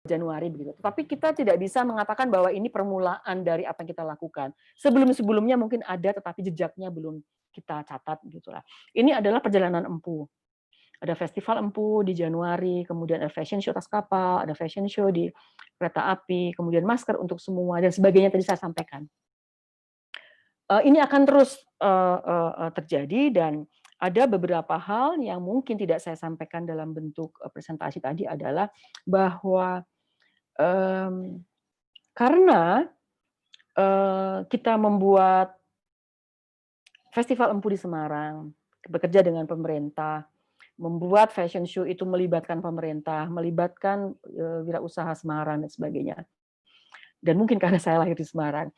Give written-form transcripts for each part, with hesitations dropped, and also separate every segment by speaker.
Speaker 1: Januari begitu. Tapi kita tidak bisa mengatakan bahwa ini permulaan dari apa yang kita lakukan. Sebelum-sebelumnya mungkin ada, tetapi jejaknya belum kita catat gitulah. Ini adalah perjalanan empu. Ada festival empu di Januari, kemudian ada fashion show atas kapal, ada fashion show di kereta api, kemudian masker untuk semua dan sebagainya tadi saya sampaikan. Ini akan terus terjadi dan ada beberapa hal yang mungkin tidak saya sampaikan dalam bentuk presentasi tadi adalah bahwa karena kita membuat festival empu di Semarang, bekerja dengan pemerintah, membuat fashion show itu melibatkan pemerintah, melibatkan wirausaha Semarang dan sebagainya. Dan mungkin karena saya lahir di Semarang,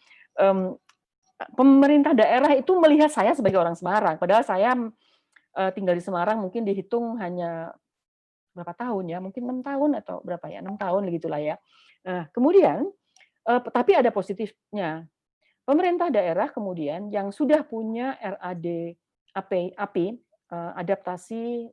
Speaker 1: pemerintah daerah itu melihat saya sebagai orang Semarang, padahal saya tinggal di Semarang mungkin dihitung hanya berapa tahun ya, mungkin 6 tahun atau berapa ya, 6 tahun begitulah ya. Nah, kemudian tapi ada positifnya. Pemerintah daerah kemudian yang sudah punya RAD API, adaptasi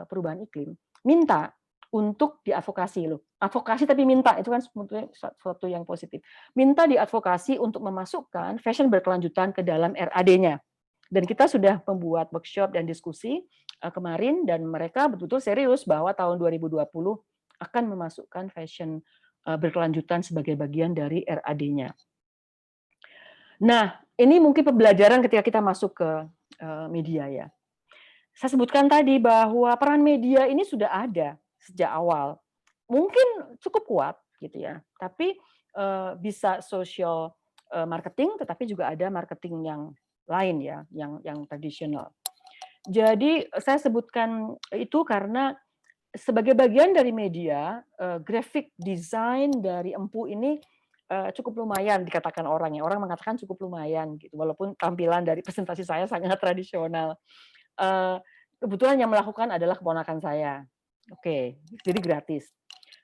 Speaker 1: perubahan iklim, minta untuk diadvokasi loh. Advokasi tapi minta, itu kan sebetulnya sesuatu yang positif. Minta diadvokasi untuk memasukkan fashion berkelanjutan ke dalam RAD-nya. Dan kita sudah membuat workshop dan diskusi kemarin dan mereka betul-betul serius bahwa tahun 2020 akan memasukkan fashion berkelanjutan sebagai bagian dari RAD-nya. Nah, ini mungkin pembelajaran ketika kita masuk ke media ya. Saya sebutkan tadi bahwa peran media ini sudah ada sejak awal. Mungkin cukup kuat gitu ya, tapi bisa social marketing, tetapi juga ada marketing yang lain ya, yang tradisional. Jadi saya sebutkan itu karena sebagai bagian dari media, graphic design dari Empu ini cukup lumayan dikatakan orang ya. Orang mengatakan cukup lumayan gitu, walaupun tampilan dari presentasi saya sangat tradisional. Kebetulan yang melakukan adalah keponakan saya. Oke, jadi gratis.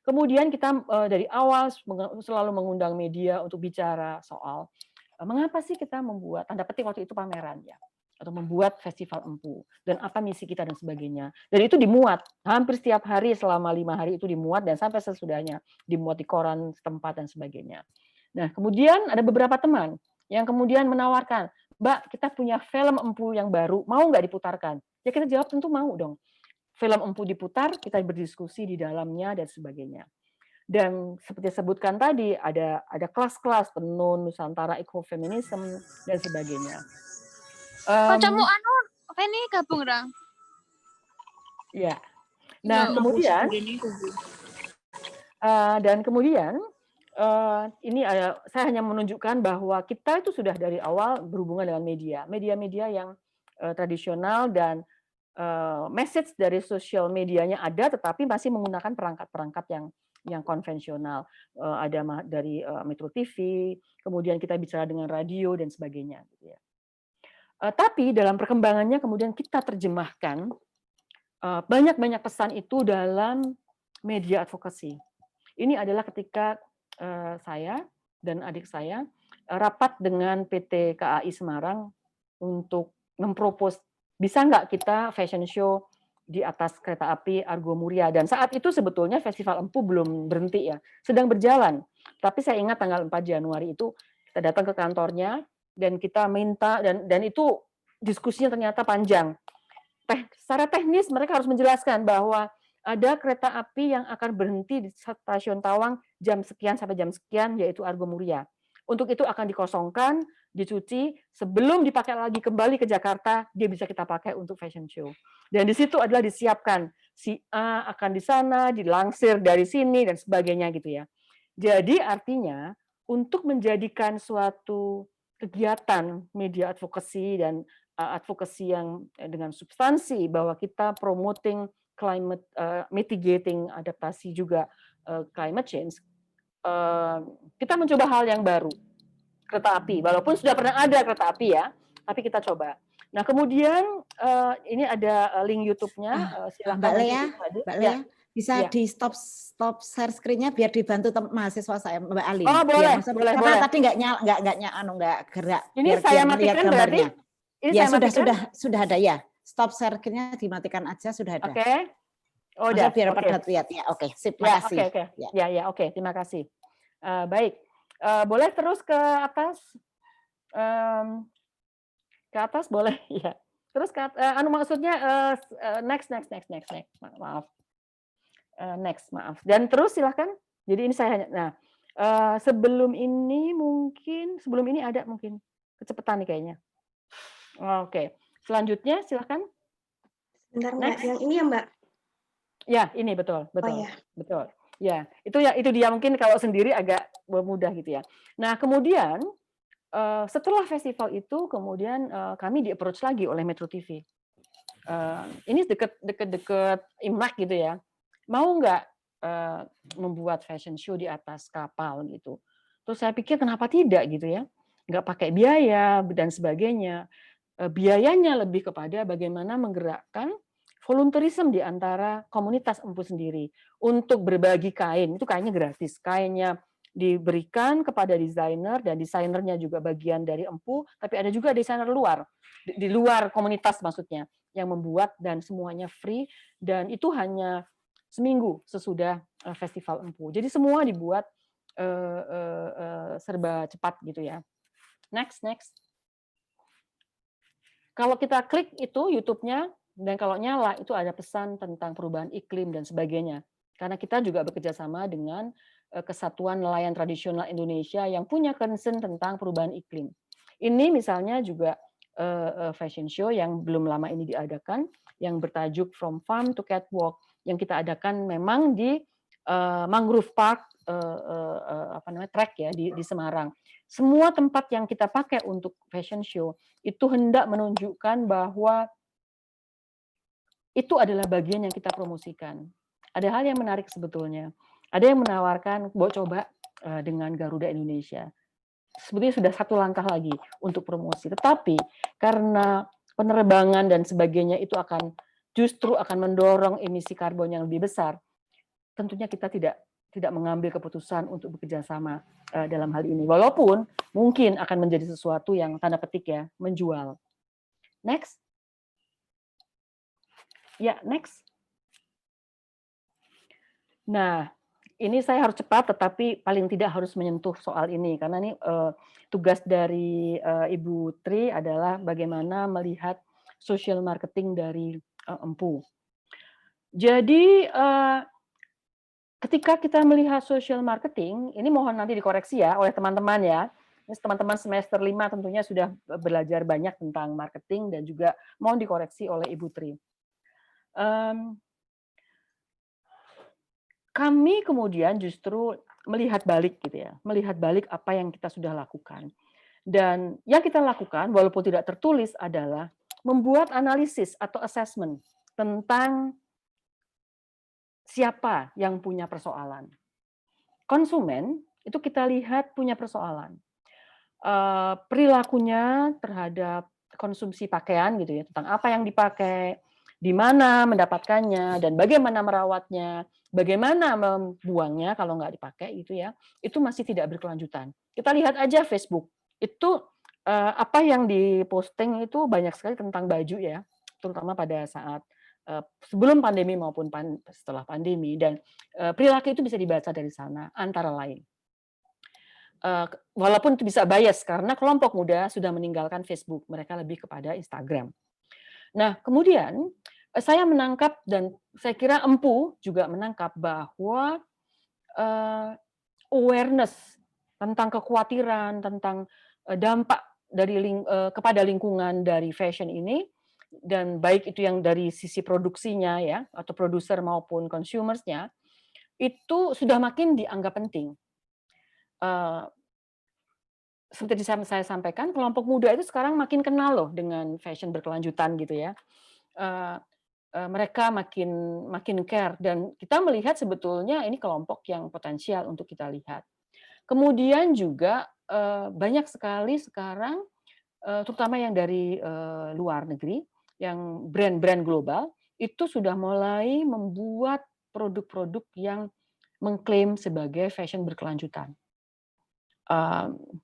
Speaker 1: Kemudian kita dari awal selalu mengundang media untuk bicara soal mengapa sih kita membuat, tanda petik waktu itu pameran ya, atau membuat festival Empu, dan apa misi kita dan sebagainya. Dan itu dimuat, hampir setiap hari selama 5 hari itu dimuat, dan sampai sesudahnya dimuat di koran setempat dan sebagainya. Nah, kemudian ada beberapa teman yang kemudian menawarkan, Mbak, kita punya film Empu yang baru, mau nggak diputarkan? Ya kita jawab tentu mau dong. Film Empu diputar, kita berdiskusi di dalamnya dan sebagainya. Dan seperti sebutkan tadi, ada kelas-kelas tenun, Nusantara, ekofeminisme dan sebagainya.
Speaker 2: Kamu anu Feni gabung ra?
Speaker 1: Ya. Nah, kemudian ini saya hanya menunjukkan bahwa kita itu sudah dari awal berhubungan dengan media-media yang tradisional dan message dari sosial medianya ada, tetapi masih menggunakan perangkat-perangkat yang konvensional. Ada dari Metro TV, kemudian kita bicara dengan radio dan sebagainya. Gitu ya. Tapi dalam perkembangannya kemudian kita terjemahkan banyak-banyak pesan itu dalam media advokasi. Ini adalah ketika saya dan adik saya rapat dengan PT KAI Semarang untuk mempropos bisa nggak kita fashion show di atas kereta api Argo Muria. Dan saat itu sebetulnya Festival Empu belum berhenti ya, sedang berjalan. Tapi saya ingat tanggal 4 Januari itu kita datang ke kantornya dan kita minta, dan itu diskusinya ternyata panjang. Secara teknis mereka harus menjelaskan bahwa ada kereta api yang akan berhenti di stasiun Tawang jam sekian sampai jam sekian, yaitu Argo Muria. Untuk itu akan dikosongkan, dicuci, sebelum dipakai lagi kembali ke Jakarta, dia bisa kita pakai untuk fashion show. Dan di situ adalah disiapkan, si A akan di sana, dilangsir dari sini, dan sebagainya gitu ya. Jadi artinya, untuk menjadikan suatu kegiatan media advokasi dan advokasi yang dengan substansi, bahwa kita promoting climate, mitigating adaptasi juga climate change, kita mencoba hal yang baru, kereta api, walaupun sudah pernah ada kereta api ya, tapi kita coba. Nah kemudian ini ada link YouTube-nya, silakan
Speaker 3: Mbak Lea, bisa di stop share screen-nya biar dibantu mahasiswa saya, Mbak Alin.
Speaker 1: Oh boleh, boleh.
Speaker 3: Karena tadi nggak gerak.
Speaker 1: Ini saya matikan berarti?
Speaker 3: Ya sudah ada ya. Stop share screen-nya dimatikan aja, sudah ada.
Speaker 1: Oke. Oh,
Speaker 3: Maksudnya
Speaker 1: udah.
Speaker 3: biar
Speaker 1: Oke.
Speaker 3: pada lihat ya. Oke, sip.
Speaker 1: Ya,
Speaker 3: Makasih.
Speaker 1: oke.
Speaker 3: Ya.
Speaker 1: Ya, oke. Terima kasih. Baik. Boleh terus ke atas? Ke atas boleh ya. Terus maksudnya next. Maaf. Next, maaf. Dan terus silahkan. Jadi ini saya hanya. Nah, sebelum ini ada mungkin kecepatan nih kayaknya. Oke. Selanjutnya silahkan.
Speaker 4: Bentar Mbak,
Speaker 1: Next.
Speaker 4: yang ini ya Mbak?
Speaker 1: Ya, ini betul.
Speaker 4: Oh ya.
Speaker 1: Betul. Ya, itu dia mungkin kalau sendiri agak mudah gitu ya. Nah, kemudian setelah festival itu kemudian kami di-approach lagi oleh Metro TV. Ini deket Imlek gitu ya. Mau nggak membuat fashion show di atas kapal gitu. Terus saya pikir kenapa tidak gitu ya. Nggak pakai biaya dan sebagainya. Biayanya lebih kepada bagaimana menggerakkan volunteerism di antara komunitas empu sendiri untuk berbagi kain. Itu kainnya gratis. Kainnya diberikan kepada desainer dan desainernya juga bagian dari empu, tapi ada juga desainer luar di luar komunitas maksudnya yang membuat dan semuanya free dan itu hanya seminggu sesudah festival empu. Jadi semua dibuat serba cepat gitu ya. Next. Kalau kita klik itu YouTube-nya dan kalau nyala itu ada pesan tentang perubahan iklim dan sebagainya. Karena kita juga bekerja sama dengan Kesatuan Nelayan Tradisional Indonesia yang punya concern tentang perubahan iklim. Ini misalnya juga fashion show yang belum lama ini diadakan yang bertajuk From Farm to Catwalk yang kita adakan memang di Mangrove Park track ya di Semarang. Semua tempat yang kita pakai untuk fashion show itu hendak menunjukkan bahwa itu adalah bagian yang kita promosikan. Ada hal yang menarik sebetulnya. Ada yang menawarkan, coba dengan Garuda Indonesia. Sebetulnya sudah satu langkah lagi untuk promosi. Tetapi karena penerbangan dan sebagainya itu justru akan mendorong emisi karbon yang lebih besar, tentunya kita tidak mengambil keputusan untuk bekerja sama dalam hal ini. Walaupun mungkin akan menjadi sesuatu yang tanda petik ya, menjual. Next. Ya, next. Nah, ini saya harus cepat, tetapi paling tidak harus menyentuh soal ini, karena ini tugas dari Ibu Tri adalah bagaimana melihat social marketing dari empu. Jadi, ketika kita melihat social marketing, ini mohon nanti dikoreksi ya oleh teman-teman ya. Teman-teman semester 5 tentunya sudah belajar banyak tentang marketing dan juga mohon dikoreksi oleh Ibu Tri. Kami kemudian justru melihat balik gitu ya, melihat balik apa yang kita sudah lakukan. Dan yang kita lakukan walaupun tidak tertulis adalah membuat analisis atau assessment tentang siapa yang punya persoalan. Konsumen itu kita lihat punya persoalan. Perilakunya terhadap konsumsi pakaian gitu ya, tentang apa yang dipakai, di mana mendapatkannya, dan bagaimana merawatnya, bagaimana membuangnya kalau nggak dipakai gitu ya, itu masih tidak berkelanjutan. Kita lihat aja Facebook, itu apa yang diposting itu banyak sekali tentang baju ya, terutama pada saat sebelum pandemi maupun setelah pandemi, dan perilaku itu bisa dibaca dari sana, antara lain. Walaupun itu bisa bias karena kelompok muda sudah meninggalkan Facebook, mereka lebih kepada Instagram. Nah, kemudian saya menangkap dan saya kira empu juga menangkap bahwa awareness tentang kekhawatiran, tentang dampak dari kepada lingkungan dari fashion ini, dan baik itu yang dari sisi produksinya ya atau produser maupun consumersnya, itu sudah makin dianggap penting. Seperti saya sampaikan, kelompok muda itu sekarang makin kenal loh dengan fashion berkelanjutan gitu ya. Mereka makin care dan kita melihat sebetulnya ini kelompok yang potensial untuk kita lihat. Kemudian juga banyak sekali sekarang, terutama yang dari luar negeri, yang brand-brand global itu sudah mulai membuat produk-produk yang mengklaim sebagai fashion berkelanjutan.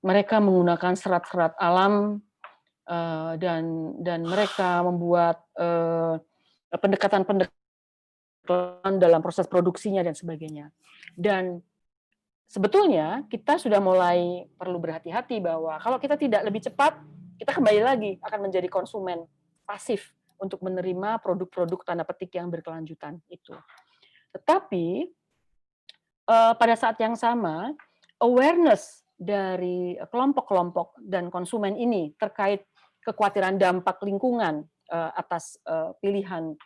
Speaker 1: Mereka menggunakan serat-serat alam dan mereka membuat pendekatan dalam proses produksinya dan sebagainya. Dan sebetulnya kita sudah mulai perlu berhati-hati bahwa kalau kita tidak lebih cepat, kita kembali lagi akan menjadi konsumen pasif untuk menerima produk-produk tanda petik yang berkelanjutan itu. Tetapi pada saat yang sama, awareness dari kelompok-kelompok dan konsumen ini terkait kekhawatiran dampak lingkungan atas pilihan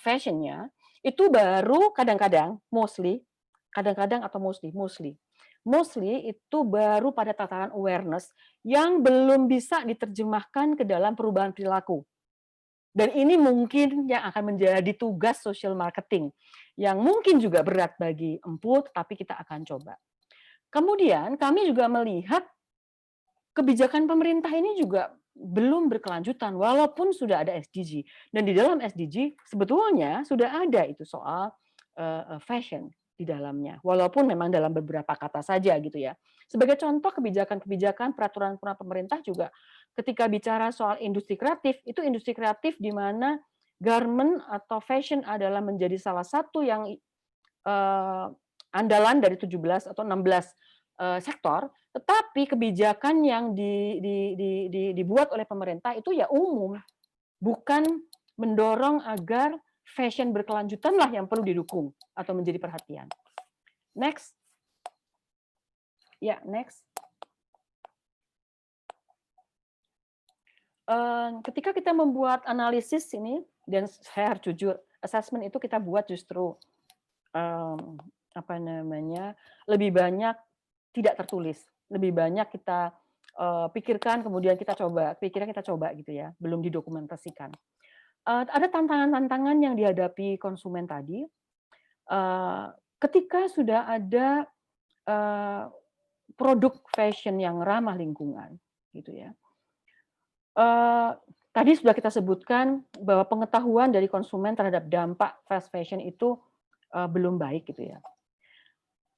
Speaker 1: fashionnya, itu baru kadang-kadang, mostly itu baru pada tataran awareness yang belum bisa diterjemahkan ke dalam perubahan perilaku. Dan ini mungkin yang akan menjadi tugas social marketing, yang mungkin juga berat bagi Empu, tapi kita akan coba. Kemudian kami juga melihat kebijakan pemerintah ini juga belum berkelanjutan, walaupun sudah ada SDG. Dan di dalam SDG sebetulnya sudah ada itu soal fashion di dalamnya, walaupun memang dalam beberapa kata saja gitu ya. Sebagai contoh kebijakan-kebijakan peraturan-peraturan pemerintah juga ketika bicara soal industri kreatif, itu industri kreatif di mana garment atau fashion adalah menjadi salah satu yang andalan dari 17 atau 16 sektor, tetapi kebijakan yang dibuat oleh pemerintah itu ya umum, bukan mendorong agar fashion berkelanjutanlah yang perlu didukung atau menjadi perhatian. Next. Ya, next. Ketika kita membuat analisis ini, dan saya harus jujur, assessment itu kita buat justru lebih banyak tidak tertulis, lebih banyak kita pikirkan, kemudian kita coba gitu ya, belum didokumentasikan. Ada tantangan-tantangan yang dihadapi konsumen tadi, ketika sudah ada produk fashion yang ramah lingkungan, gitu ya. Tadi sudah kita sebutkan bahwa pengetahuan dari konsumen terhadap dampak fast fashion itu belum baik, gitu ya.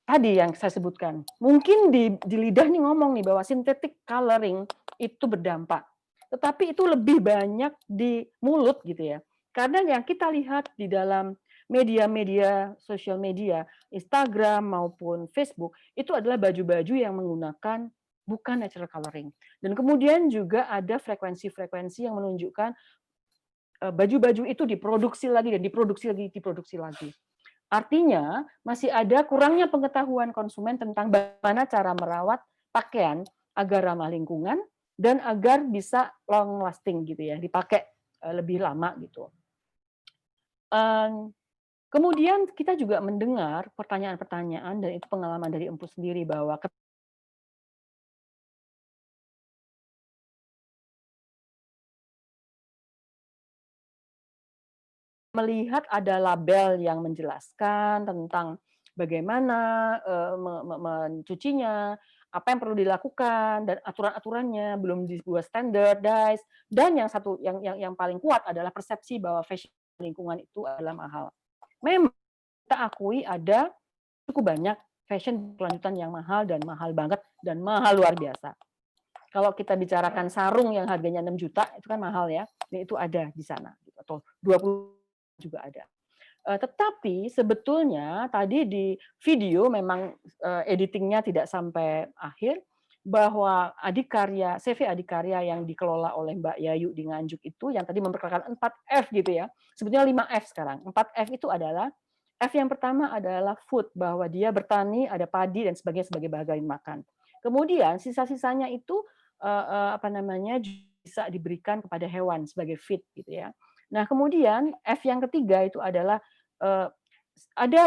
Speaker 1: Tadi yang saya sebutkan, mungkin di lidah nih ngomong nih bahwa synthetic coloring itu berdampak. Tetapi itu lebih banyak di mulut gitu ya. Karena yang kita lihat di dalam media-media, sosial media, Instagram maupun Facebook, itu adalah baju-baju yang menggunakan bukan natural coloring. Dan kemudian juga ada frekuensi-frekuensi yang menunjukkan baju-baju itu diproduksi lagi dan diproduksi lagi. Artinya masih ada kurangnya pengetahuan konsumen tentang bagaimana cara merawat pakaian agar ramah lingkungan dan agar bisa long lasting gitu ya, dipakai lebih lama gitu. Kemudian kita juga mendengar pertanyaan-pertanyaan, dan itu pengalaman dari Empu sendiri, bahwa melihat ada label yang menjelaskan tentang bagaimana mencucinya, apa yang perlu dilakukan, dan aturan-aturannya belum dibuat standardized, dan yang paling kuat adalah persepsi bahwa fashion lingkungan itu adalah mahal. Memang kita akui ada cukup banyak fashion berkelanjutan yang mahal dan mahal banget dan mahal luar biasa. Kalau kita bicarakan sarung yang harganya 6 juta itu kan mahal ya, dan itu ada di sana, atau 20 juga ada. Tetapi sebetulnya tadi di video memang editingnya tidak sampai akhir, bahwa CV Adikarya yang dikelola oleh Mbak Yayu di Nganjuk itu yang tadi memperkenalkan 4F gitu ya, sebetulnya 5F sekarang. 4F itu adalah, F yang pertama adalah food, bahwa dia bertani, ada padi dan sebagainya sebagai bagian makan. Kemudian sisa-sisanya itu bisa diberikan kepada hewan sebagai feed gitu ya. Nah, kemudian F yang ketiga itu adalah ada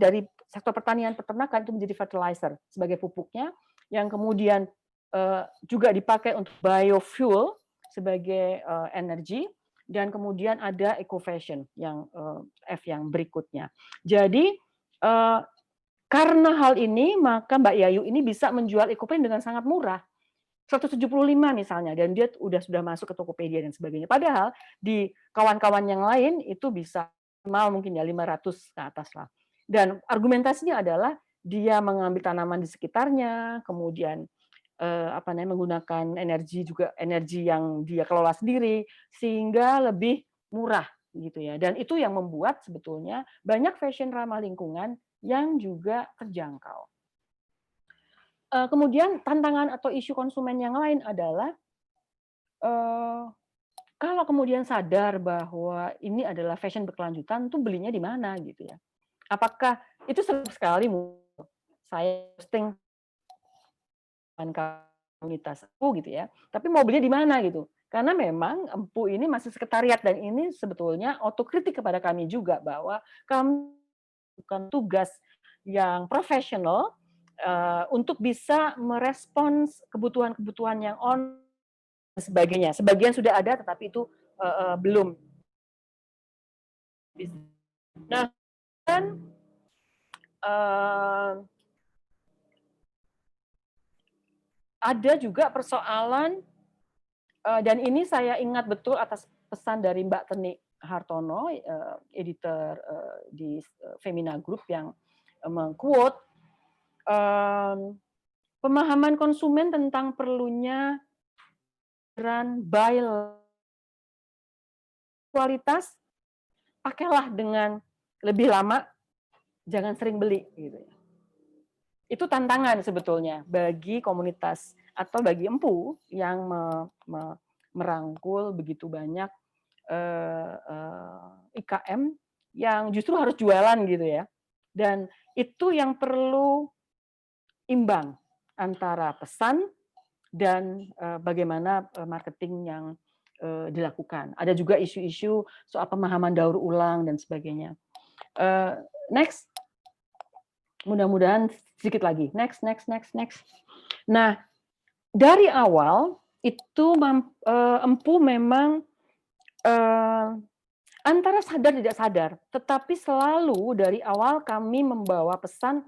Speaker 1: dari sektor pertanian peternakan itu menjadi fertilizer sebagai pupuknya, yang kemudian juga dipakai untuk biofuel sebagai energi, dan kemudian ada eco fashion yang F yang berikutnya. Jadi karena hal ini maka Mbak Yayu ini bisa menjual eco fashion dengan sangat murah. 175 misalnya, dan dia sudah masuk ke Tokopedia dan sebagainya. Padahal di kawan-kawan yang lain itu bisa mungkin ya 500 ke atas lah. Dan argumentasinya adalah dia mengambil tanaman di sekitarnya, kemudian menggunakan energi yang dia kelola sendiri, sehingga lebih murah gitu ya. Dan itu yang membuat sebetulnya banyak fashion ramah lingkungan yang juga terjangkau. Kemudian tantangan atau isu konsumen yang lain adalah kalau kemudian sadar bahwa ini adalah fashion berkelanjutan, tuh belinya di mana gitu ya. Apakah itu sering sekali saya posting komunitas Empu gitu ya, tapi mau belinya di mana gitu. Karena memang Empu ini masih sekretariat dan ini sebetulnya otokritik kepada kami juga bahwa kami bukan tugas yang profesional untuk bisa merespons kebutuhan-kebutuhan yang sebagainya. Sebagian sudah ada tetapi itu belum. Nah, kan ada juga persoalan dan ini saya ingat betul atas pesan dari Mbak Teni Hartono, editor di Femina Group yang meng-quote pemahaman konsumen tentang perlunya buy kualitas, pakailah dengan lebih lama, jangan sering beli gitu ya. Itu tantangan sebetulnya bagi komunitas atau bagi Empu yang merangkul begitu banyak IKM yang justru harus jualan gitu ya. Dan itu yang perlu imbang antara pesan dan bagaimana marketing yang dilakukan. Ada juga isu-isu soal pemahaman daur ulang dan sebagainya. Next. Mudah-mudahan sedikit lagi. Next. Nah, dari awal itu Empu memang antara sadar tidak sadar, tetapi selalu dari awal kami membawa pesan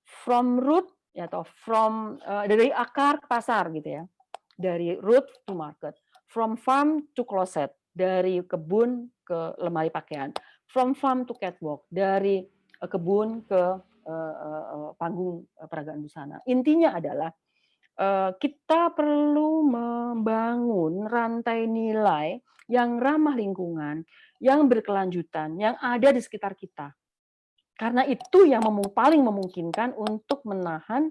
Speaker 1: from root atau dari akar ke pasar gitu ya. Dari root to market, from farm to closet, dari kebun ke lemari pakaian, from farm to catwalk, dari kebun ke panggung peragaan busana. Intinya adalah kita perlu membangun rantai nilai yang ramah lingkungan, yang berkelanjutan, yang ada di sekitar kita. Karena itu yang paling memungkinkan untuk menahan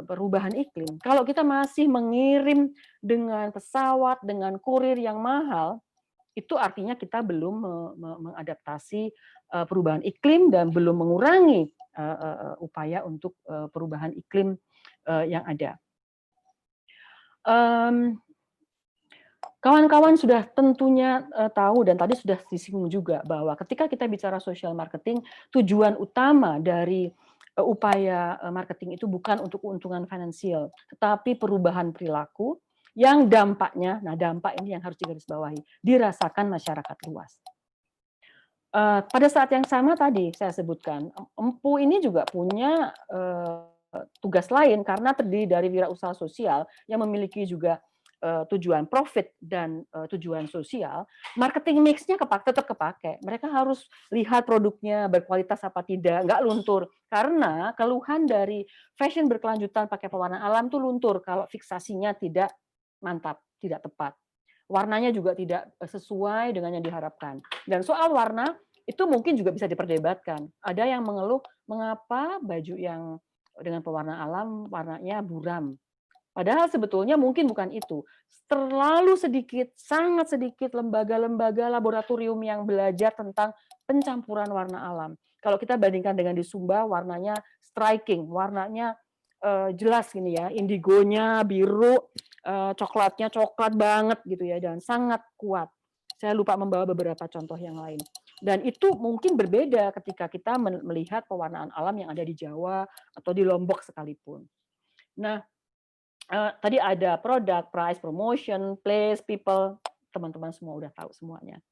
Speaker 1: perubahan iklim. Kalau kita masih mengirim dengan pesawat, dengan kurir yang mahal, itu artinya kita belum mengadaptasi perubahan iklim dan belum mengurangi upaya untuk perubahan iklim yang ada. Kawan-kawan sudah tentunya tahu dan tadi sudah disinggung juga bahwa ketika kita bicara social marketing, tujuan utama dari upaya marketing itu bukan untuk keuntungan finansial, tetapi perubahan perilaku yang dampaknya, nah dampak ini yang harus digarisbawahi, dirasakan masyarakat luas. Pada saat yang sama tadi saya sebutkan, Empu ini juga punya tugas lain karena terdiri dari wirausaha sosial yang memiliki juga tujuan profit dan tujuan sosial, marketing mix-nya tetap kepake. Mereka harus lihat produknya berkualitas apa tidak, nggak luntur. Karena keluhan dari fashion berkelanjutan pakai pewarna alam tuh luntur kalau fiksasinya tidak mantap, tidak tepat. Warnanya juga tidak sesuai dengan yang diharapkan. Dan soal warna, itu mungkin juga bisa diperdebatkan. Ada yang mengeluh, mengapa baju yang dengan pewarna alam warnanya buram. Padahal sebetulnya mungkin bukan itu. Terlalu sedikit, sangat sedikit lembaga-lembaga laboratorium yang belajar tentang pencampuran warna alam. Kalau kita bandingkan dengan di Sumba, warnanya striking, warnanya jelas gini ya, indigonya biru, coklatnya coklat banget gitu ya, dan sangat kuat. Saya lupa membawa beberapa contoh yang lain. Dan itu mungkin berbeda ketika kita melihat pewarnaan alam yang ada di Jawa atau di Lombok sekalipun. Nah, tadi ada produk, price, promotion, place, people, teman-teman semua udah tahu semuanya.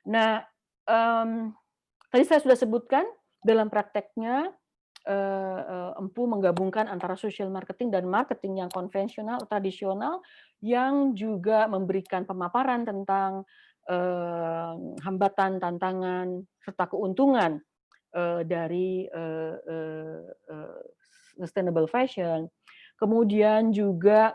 Speaker 1: Nah, tadi saya sudah sebutkan dalam prakteknya Empu menggabungkan antara social marketing dan marketing yang konvensional, tradisional, yang juga memberikan pemaparan tentang hambatan, tantangan, serta keuntungan dari sustainable fashion. Kemudian juga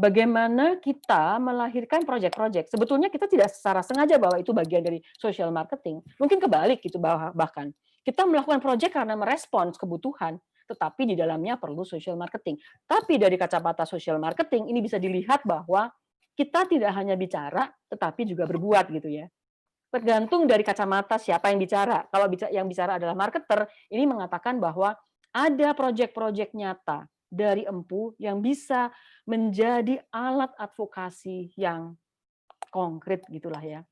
Speaker 1: bagaimana kita melahirkan proyek-proyek. Sebetulnya kita tidak secara sengaja bahwa itu bagian dari social marketing. Mungkin kebalik gitu bahkan. Kita melakukan proyek karena merespons kebutuhan, tetapi di dalamnya perlu social marketing. Tapi dari kacamata social marketing ini bisa dilihat bahwa kita tidak hanya bicara, tetapi juga berbuat gitu ya. Tergantung dari kacamata siapa yang bicara. Kalau yang bicara adalah marketer, ini mengatakan bahwa ada proyek-proyek nyata dari Empu yang bisa menjadi alat advokasi yang konkret gitulah ya.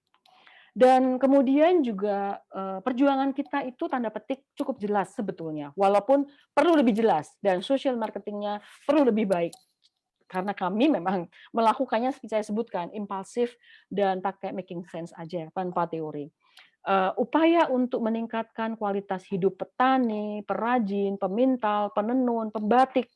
Speaker 1: Dan kemudian juga perjuangan kita itu tanda petik cukup jelas sebetulnya, walaupun perlu lebih jelas dan social marketingnya perlu lebih baik. Karena kami memang melakukannya seperti saya sebutkan, impulsif dan pakai making sense aja, tanpa teori. Upaya untuk meningkatkan kualitas hidup petani, perajin, pemintal, penenun, pembatik,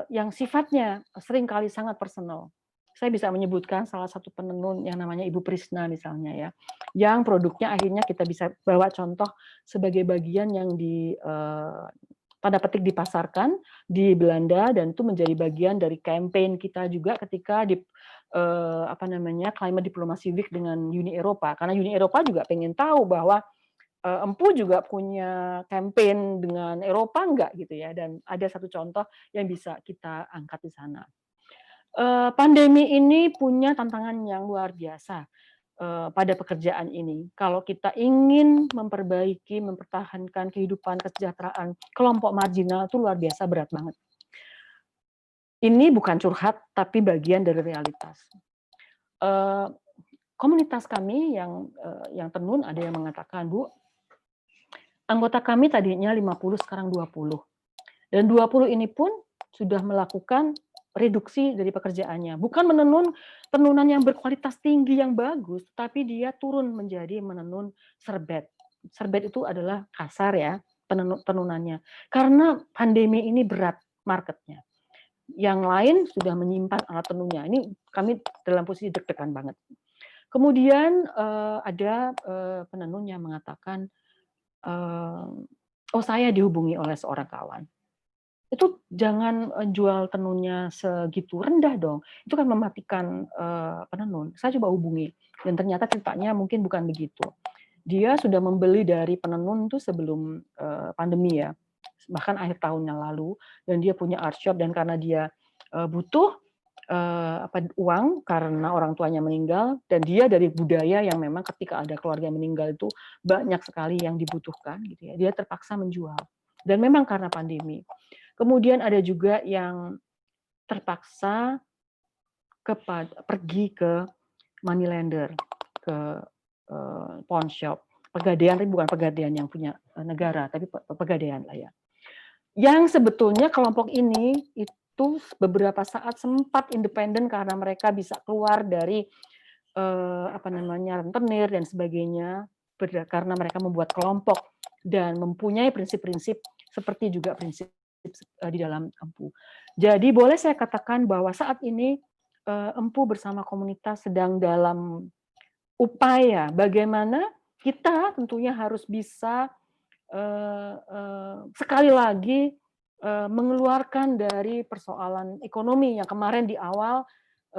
Speaker 1: yang sifatnya seringkali sangat personal. Saya bisa menyebutkan salah satu penenun yang namanya Ibu Prisna misalnya ya, yang produknya akhirnya kita bisa bawa contoh sebagai bagian yang tanda petik dipasarkan di Belanda dan itu menjadi bagian dari campaign kita juga ketika di Climate Diplomacy Week dengan Uni Eropa, karena Uni Eropa juga pengen tahu bahwa Empu juga punya campaign dengan Eropa enggak gitu ya, dan ada satu contoh yang bisa kita angkat di sana. Pandemi ini punya tantangan yang luar biasa pada pekerjaan ini. Kalau kita ingin memperbaiki, mempertahankan kehidupan kesejahteraan kelompok marginal itu luar biasa berat banget. Ini bukan curhat, tapi bagian dari realitas. Komunitas kami yang tenun ada yang mengatakan, Bu, anggota kami tadinya 50, sekarang 20. Dan 20 ini pun sudah melakukan reduksi dari pekerjaannya. Bukan menenun tenunan yang berkualitas tinggi yang bagus, tapi dia turun menjadi menenun serbet. Serbet itu adalah kasar ya, tenunannya. Karena pandemi ini berat marketnya. Yang lain sudah menyimpan alat tenunnya. Ini kami dalam posisi deg-degan banget. Kemudian ada penenun yang mengatakan, oh saya dihubungi oleh seorang kawan. Itu jangan jual tenunnya segitu rendah dong. Itu kan mematikan penenun. Saya coba hubungi dan ternyata ceritanya mungkin bukan begitu. Dia sudah membeli dari penenun itu sebelum pandemi ya, bahkan akhir tahun yang lalu, dan dia punya art shop dan karena dia butuh uang karena orang tuanya meninggal dan dia dari budaya yang memang ketika ada keluarga yang meninggal itu banyak sekali yang dibutuhkan gitu ya. Dia terpaksa menjual. Dan memang karena pandemi. Kemudian ada juga yang terpaksa pergi ke moneylender, ke pawn shop, pegadaian, tapi bukan pegadaian yang punya negara, tapi pegadaian lah ya. Yang sebetulnya kelompok ini itu beberapa saat sempat independen karena mereka bisa keluar dari rentenir dan sebagainya karena mereka membuat kelompok dan mempunyai prinsip-prinsip seperti juga prinsip di dalam Empu. Jadi boleh saya katakan bahwa saat ini Empu bersama komunitas sedang dalam upaya bagaimana kita tentunya harus bisa sekali lagi mengeluarkan dari persoalan ekonomi yang kemarin di awal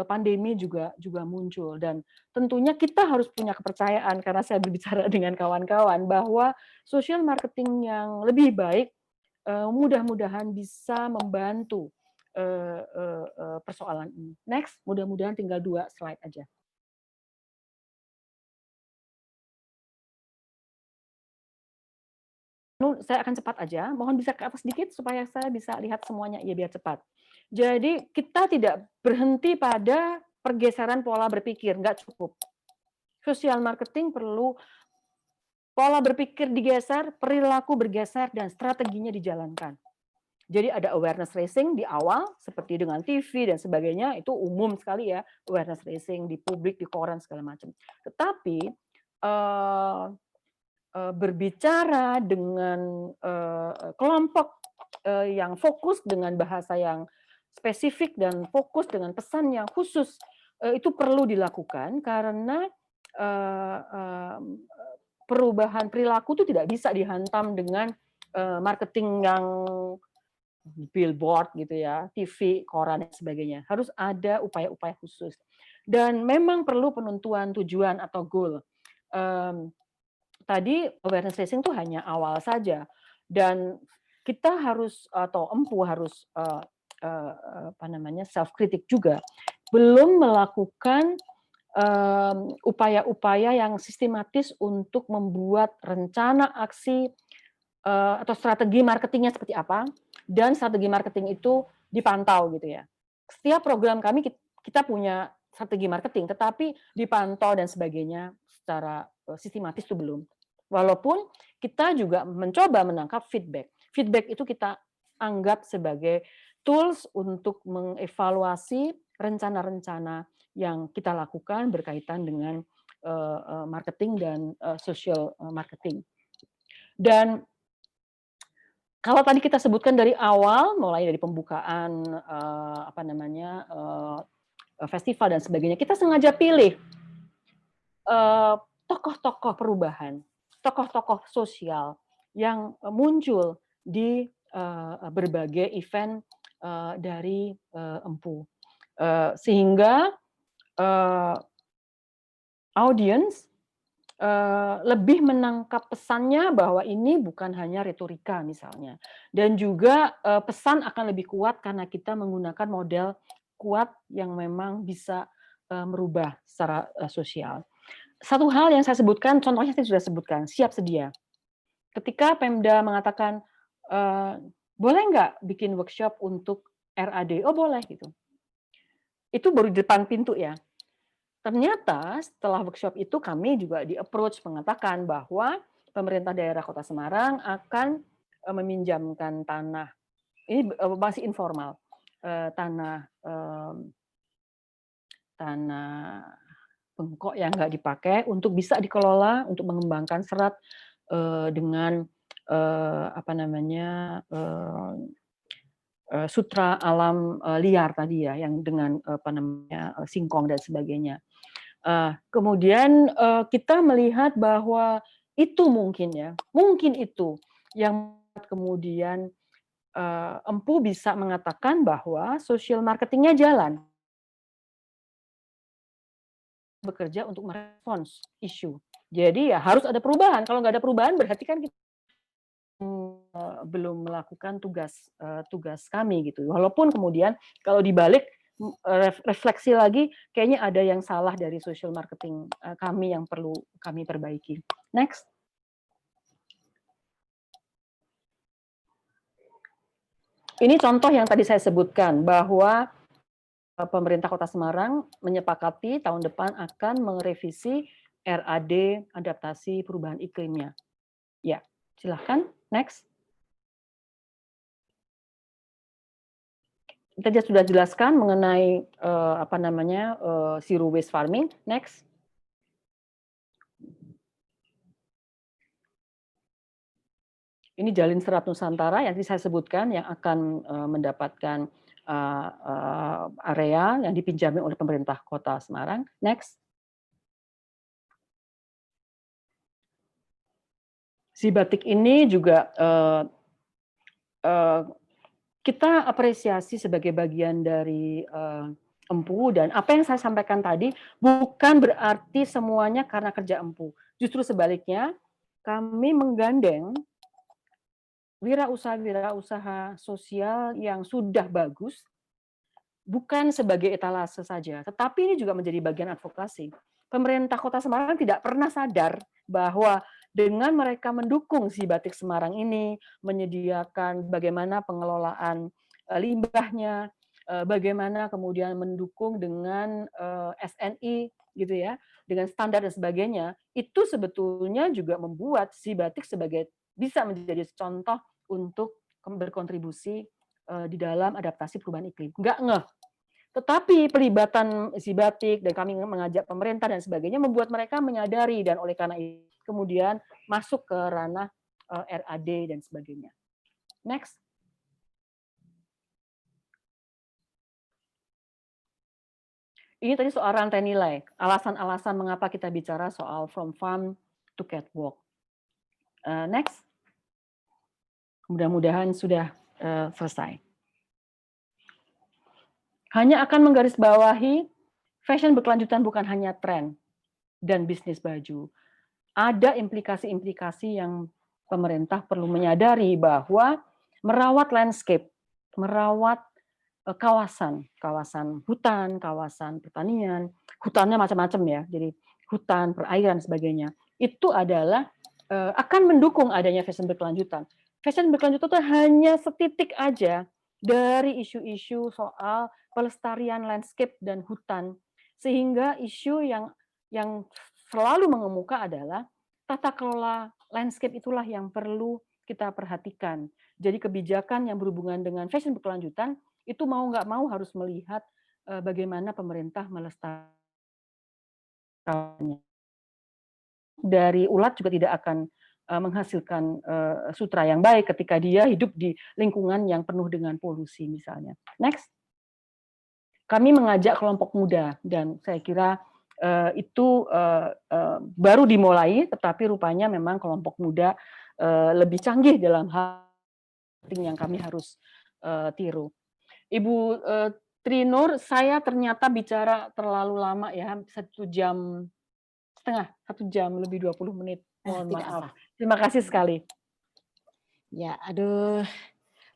Speaker 1: pandemi juga muncul, dan tentunya kita harus punya kepercayaan karena saya berbicara dengan kawan-kawan bahwa social marketing yang lebih baik mudah-mudahan bisa membantu persoalan ini. Next, mudah-mudahan tinggal 2 slide aja. Saya akan cepat aja, mohon bisa ke atas sedikit supaya saya bisa lihat semuanya ya biar cepat. Jadi kita tidak berhenti pada pergeseran pola berpikir, nggak cukup. Social marketing perlu pola berpikir digeser, perilaku bergeser, dan strateginya dijalankan. Jadi ada awareness raising di awal, seperti dengan TV dan sebagainya, itu umum sekali ya, awareness raising di publik, di koran, segala macam. Tetapi berbicara dengan kelompok yang fokus dengan bahasa yang spesifik dan fokus dengan pesan yang khusus, itu perlu dilakukan karena perubahan perilaku itu tidak bisa dihantam dengan marketing yang billboard gitu ya, TV, koran dan sebagainya. Harus ada upaya-upaya khusus. Dan memang perlu penentuan tujuan atau goal. Tadi awareness raising itu hanya awal saja, dan kita harus atau Empu harus apa namanya self kritik juga, belum melakukan upaya-upaya yang sistematis untuk membuat rencana aksi atau strategi marketingnya seperti apa, dan strategi marketing itu dipantau gitu ya. Setiap program kami kita punya strategi marketing, tetapi dipantau dan sebagainya secara sistematis itu belum. Walaupun kita juga mencoba menangkap feedback. Feedback itu kita anggap sebagai tools untuk mengevaluasi rencana-rencana yang kita lakukan berkaitan dengan marketing dan social marketing. Dan kalau tadi kita sebutkan dari awal, mulai dari pembukaan apa namanya festival dan sebagainya, kita sengaja pilih tokoh-tokoh perubahan, tokoh-tokoh sosial yang muncul di berbagai event dari Empu, sehingga audiens lebih menangkap pesannya bahwa ini bukan hanya retorika misalnya, dan juga pesan akan lebih kuat karena kita menggunakan model kuat yang memang bisa merubah secara sosial. Satu hal yang saya sebutkan, contohnya saya sudah sebutkan, siap sedia. Ketika Pemda mengatakan boleh nggak bikin workshop untuk RAD, oh boleh gitu. Itu baru di depan pintu ya. Ternyata setelah workshop itu kami juga di-approach mengatakan bahwa pemerintah daerah Kota Semarang akan meminjamkan tanah, ini masih informal, tanah bengkok yang nggak dipakai untuk bisa dikelola untuk mengembangkan serat dengan apa namanya sutra alam liar tadi ya, yang dengan apa namanya singkong dan sebagainya. Kemudian kita melihat bahwa itu mungkin ya, mungkin itu yang kemudian Empu bisa mengatakan bahwa social marketingnya jalan, bekerja untuk merespons isu. Jadi ya harus ada perubahan. Kalau nggak ada perubahan berarti kan kita belum melakukan tugas kami gitu. Walaupun kemudian kalau dibalik refleksi lagi, kayaknya ada yang salah dari social marketing kami yang perlu kami perbaiki. Next. Ini contoh yang tadi saya sebutkan, bahwa pemerintah Kota Semarang menyepakati tahun depan akan merevisi RAD adaptasi perubahan iklimnya. Ya, silahkan. Next. Kita sudah jelaskan mengenai apa namanya zero waste farming. Next. Ini Jalin Serat Nusantara yang tadi saya sebutkan yang akan mendapatkan area yang dipinjami oleh pemerintah Kota Semarang. Next. Si batik ini juga kita apresiasi sebagai bagian dari Empu, dan apa yang saya sampaikan tadi bukan berarti semuanya karena kerja Empu. Justru sebaliknya, kami menggandeng wirausaha sosial yang sudah bagus, bukan sebagai etalase saja, tetapi ini juga menjadi bagian advokasi. Pemerintah Kota Semarang tidak pernah sadar bahwa dengan mereka mendukung si Batik Semarang ini, menyediakan bagaimana pengelolaan limbahnya, bagaimana kemudian mendukung dengan SNI gitu ya, dengan standar dan sebagainya, itu sebetulnya juga membuat si Batik bisa menjadi contoh untuk berkontribusi di dalam adaptasi perubahan iklim. Nggak ngeh. Tetapi pelibatan si Batik dan kami mengajak pemerintah dan sebagainya membuat mereka menyadari, dan oleh karena itu kemudian masuk ke ranah RAD dan sebagainya. Next. Ini tadi soal rantai nilai, alasan-alasan mengapa kita bicara soal from farm to catwalk. Next. Mudah-mudahan sudah selesai. Hanya akan menggarisbawahi fashion berkelanjutan bukan hanya tren dan bisnis baju. Ada implikasi-implikasi yang pemerintah perlu menyadari bahwa merawat landscape, merawat kawasan hutan, kawasan pertanian, hutannya macam-macam ya, jadi hutan, perairan, sebagainya, itu adalah akan mendukung adanya fashion berkelanjutan. Fashion berkelanjutan itu hanya setitik aja dari isu-isu soal pelestarian landscape dan hutan, sehingga isu yang selalu mengemuka adalah tata kelola landscape itulah yang perlu kita perhatikan. Jadi kebijakan yang berhubungan dengan fashion berkelanjutan itu mau nggak mau harus melihat bagaimana pemerintah melestarikannya. Dari ulat juga tidak akan menghasilkan sutra yang baik ketika dia hidup di lingkungan yang penuh dengan polusi misalnya. Next. Kami mengajak kelompok muda dan saya kira itu baru dimulai, tetapi rupanya memang kelompok muda lebih canggih dalam hal yang kami harus tiru. Ibu Trinur, saya ternyata bicara terlalu lama ya, 1 jam setengah, 1 jam lebih 20 menit. Mohon maaf. Terima kasih sekali.
Speaker 3: Ya, aduh,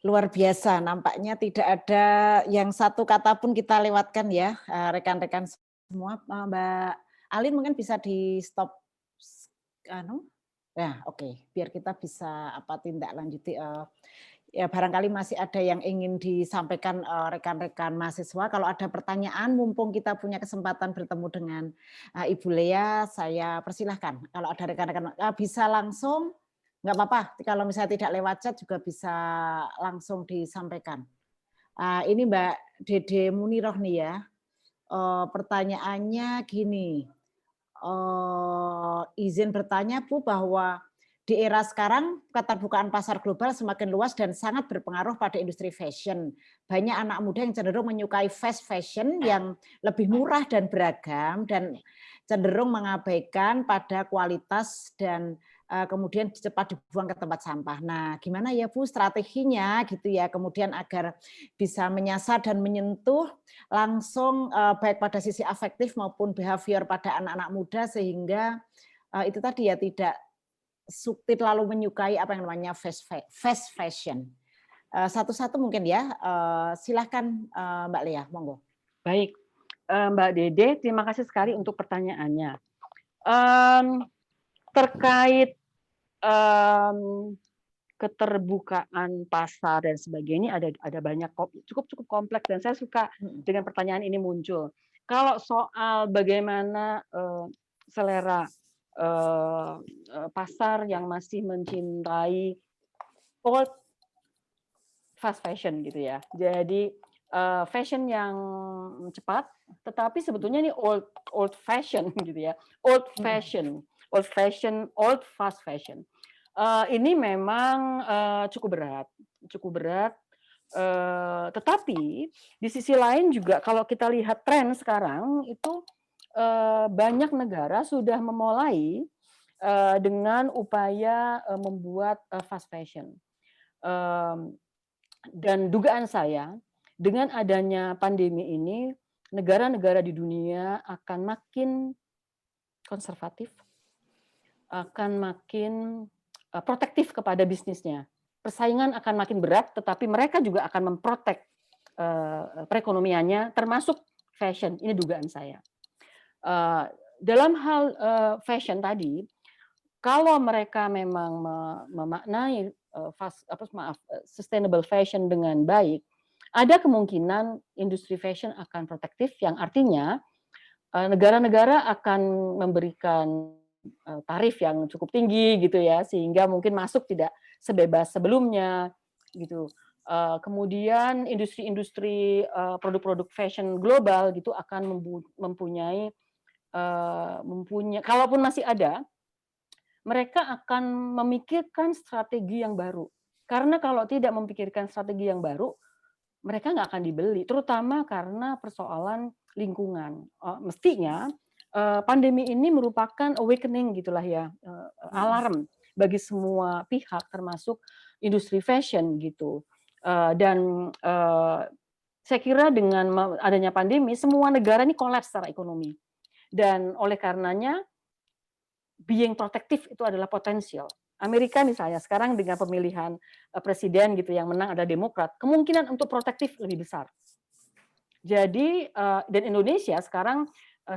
Speaker 3: luar biasa. Nampaknya tidak ada yang satu kata pun kita lewatkan ya, rekan-rekan semua. Mbak Alin mungkin bisa di stop. Nah, oke, biar kita bisa tindak lanjuti. Ya barangkali masih ada yang ingin disampaikan rekan-rekan mahasiswa. Kalau ada pertanyaan, mumpung kita punya kesempatan bertemu dengan Ibu Lea, saya persilahkan. Kalau ada rekan-rekan bisa langsung, nggak apa-apa. Kalau misalnya tidak lewat chat juga bisa langsung disampaikan. Ini Mbak Dede Muniroh nih ya. Pertanyaannya gini. Izin bertanya Bu bahwa di era sekarang keterbukaan pasar global semakin luas dan sangat berpengaruh pada industri fashion. Banyak anak muda yang cenderung menyukai fast fashion yang lebih murah dan beragam dan cenderung mengabaikan pada kualitas dan kemudian cepat dibuang ke tempat sampah. Nah, gimana ya Bu strateginya gitu ya, kemudian agar bisa menyasar dan menyentuh langsung baik pada sisi afektif maupun behavior pada anak-anak muda sehingga itu tadi ya tidak terlalu menyukai apa yang namanya fast fashion. Satu-satu mungkin ya, silahkan Mbak Lea, monggo.
Speaker 1: Baik, Mbak Dede, terima kasih sekali untuk pertanyaannya. Terkait keterbukaan pasar dan sebagainya ada banyak cukup kompleks dan saya suka dengan pertanyaan ini muncul. Kalau soal bagaimana selera pasar yang masih mencintai old fast fashion gitu ya. Jadi fashion yang cepat, tetapi sebetulnya ini old fashion gitu ya. Old fast fashion. Ini memang cukup berat. Tetapi di sisi lain juga kalau kita lihat tren sekarang itu banyak negara sudah memulai dengan upaya membuat fast fashion. Dan dugaan saya dengan adanya pandemi ini negara-negara di dunia akan makin konservatif, akan makin protektif kepada bisnisnya. Persaingan akan makin berat, tetapi mereka juga akan memprotek perekonomiannya, termasuk fashion. Ini dugaan saya. Dalam hal fashion tadi, kalau mereka memang memaknai sustainable fashion dengan baik, ada kemungkinan industri fashion akan protektif, yang artinya negara-negara akan memberikan tarif yang cukup tinggi gitu ya, sehingga mungkin masuk tidak sebebas sebelumnya gitu. Kemudian industri-industri produk-produk fashion global gitu akan mempunyai kalaupun masih ada, mereka akan memikirkan strategi yang baru. Karena kalau tidak memikirkan strategi yang baru, mereka nggak akan dibeli, terutama karena persoalan lingkungan. Mestinya pandemi ini merupakan awakening gitulah ya, alarm bagi semua pihak termasuk industri fashion gitu. Dan saya kira dengan adanya pandemi, semua negara ini kolaps secara ekonomi. Dan oleh karenanya, being protective itu adalah potensial. Amerika misalnya sekarang dengan pemilihan presiden gitu yang menang adalah Demokrat, kemungkinan untuk protektif lebih besar. Jadi dan Indonesia sekarang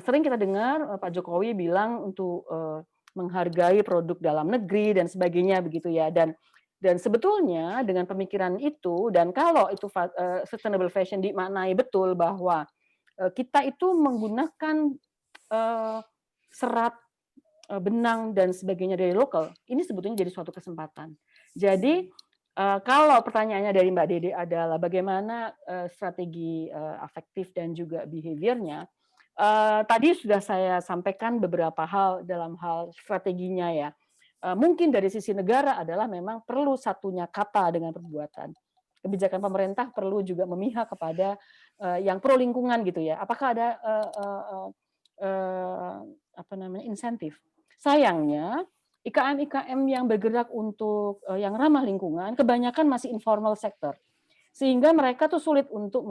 Speaker 1: sering kita dengar Pak Jokowi bilang untuk menghargai produk dalam negeri dan sebagainya begitu ya. Dan sebetulnya dengan pemikiran itu dan kalau itu sustainable fashion dimaknai betul bahwa kita itu menggunakan serat, benang dan sebagainya dari lokal, ini sebetulnya jadi suatu kesempatan. Jadi kalau pertanyaannya dari Mbak Dede adalah bagaimana strategi afektif dan juga behavior-nya, tadi sudah saya sampaikan beberapa hal dalam hal strateginya ya. Mungkin dari sisi negara adalah memang perlu satunya kata dengan perbuatan. Kebijakan pemerintah perlu juga memihak kepada yang pro lingkungan gitu ya. Apakah ada insentif? Sayangnya IKM-IKM yang bergerak untuk yang ramah lingkungan kebanyakan masih informal sector. Sehingga mereka tuh sulit untuk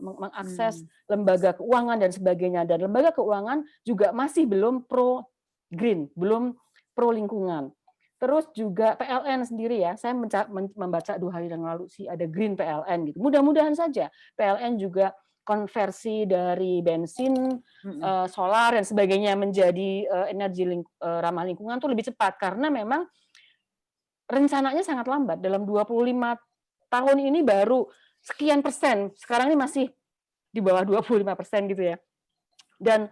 Speaker 1: mengakses lembaga keuangan dan sebagainya. Dan lembaga keuangan juga masih belum pro green, belum pro lingkungan. Terus juga PLN sendiri ya, saya membaca 2 hari yang lalu sih ada green PLN gitu. Mudah-mudahan saja PLN juga konversi dari bensin, solar dan sebagainya menjadi energi ramah lingkungan tuh lebih cepat karena memang rencananya sangat lambat. Dalam 25 tahun ini baru sekian persen. Sekarang ini masih di bawah 25% gitu ya. Dan